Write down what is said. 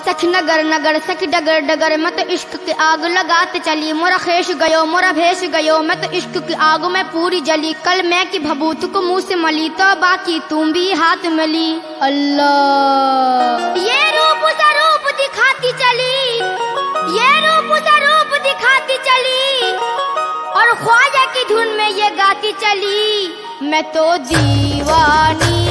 सख नगर नगर सख डगर डगर मैं तो इश्क की आग लगाते चली। मोरा खेश गयो मोरा भेष गयो मैं तो इश्क की आग में पूरी जली। कल मैं की भभूत को मुंह से मली तो बाकी तुम भी हाथ मिली। अल्लाह ये रूप सा रूप दिखाती चली, ये रूप सा रूप दिखाती चली और ख्वाजा की धुन में ये गाती चली। मैं तो दीवानी